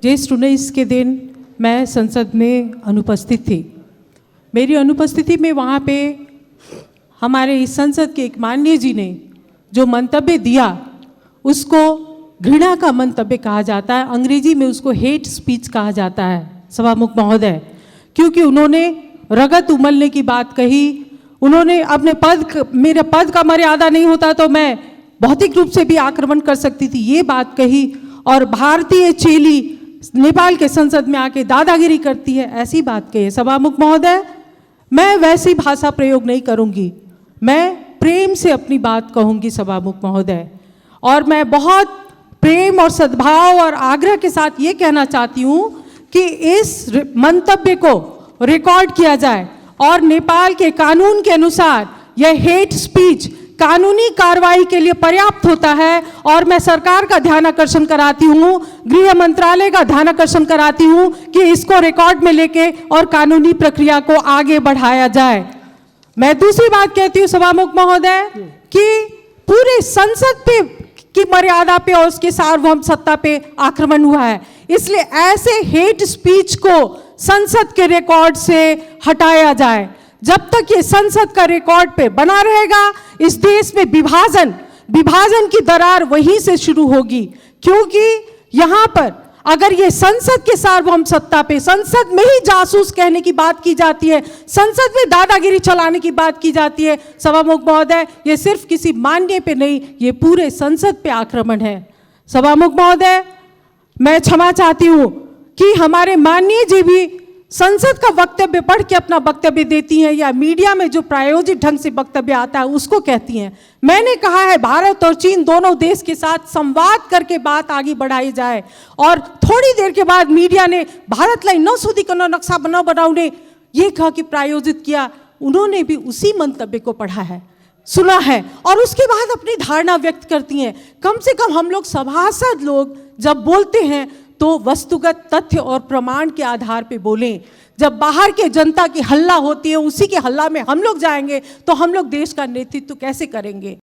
ज्येष्ठ 19 के दिन मैं संसद में अनुपस्थित थी। मेरी अनुपस्थिति में वहाँ पे हमारे इस संसद के एक माननीय जी ने जो मंतव्य दिया उसको घृणा का मंतव्य कहा जाता है, अंग्रेजी में उसको हेट स्पीच कहा जाता है सभामुख महोदय, क्योंकि उन्होंने रगत उमलने की बात कही। उन्होंने अपने मेरे पद का मर्यादा नहीं होता तो मैं भौतिक रूप से भी आक्रमण कर सकती थी, ये बात कही। और भारतीय चेली नेपाल के संसद में आके दादागिरी करती है, ऐसी बात कही। सभामुख महोदय, मैं वैसी भाषा प्रयोग नहीं करूंगी, मैं प्रेम से अपनी बात कहूंगी सभामुख महोदय। और मैं बहुत प्रेम और सद्भाव और आग्रह के साथ ये कहना चाहती हूँ कि इस मंतव्य को रिकॉर्ड किया जाए और नेपाल के कानून के अनुसार यह हेट स्पीच कानूनी कार्रवाई के लिए पर्याप्त होता है। और मैं सरकार का ध्यान आकर्षण कराती हूँ, गृह मंत्रालय का ध्यान आकर्षण कराती हूँ कि इसको रिकॉर्ड में लेके और कानूनी प्रक्रिया को आगे बढ़ाया जाए। मैं दूसरी बात कहती हूँ सभामुख महोदय कि पूरे संसद पे की मर्यादा पे और उसके सार्वभौम सत्ता पे आक्रमण हुआ है, इसलिए ऐसे हेट स्पीच को संसद के रिकॉर्ड से हटाया जाए। जब तक ये संसद का रिकॉर्ड पे बना रहेगा, इस देश में विभाजन की दरार वहीं से शुरू होगी। क्योंकि यहाँ पर अगर ये संसद के सार्वभौम सत्ता पे संसद में ही जासूस कहने की बात की जाती है, संसद में दादागिरी चलाने की बात की जाती है, सभामुख महोदय, ये सिर्फ किसी माननीय पे नहीं, ये पूरे संसद पे आक्रमण है। सभामुख महोदय, मैं क्षमा चाहती हूँ कि हमारे माननीय जी भी संसद का वक्तव्य पढ़ के अपना वक्तव्य देती हैं या मीडिया में जो प्रायोजित ढंग से वक्तव्य आता है उसको कहती हैं। मैंने कहा है भारत और चीन दोनों देश के साथ संवाद करके बात आगे बढ़ाई जाए। और थोड़ी देर के बाद मीडिया ने भारतलाई नसोधिकन नक्शा बनाउने ये कहा कि प्रायोजित किया। उन्होंने भी उसी मंतव्य को पढ़ा है, सुना है और उसके बाद अपनी धारणा व्यक्त करती हैं। कम से कम हम लोग सभासद लोग जब बोलते हैं तो वस्तुगत तथ्य और प्रमाण के आधार पे बोलें। जब बाहर के जनता की हल्ला होती है, उसी के हल्ला में हम लोग जाएंगे तो हम लोग देश का नेतृत्व कैसे करेंगे।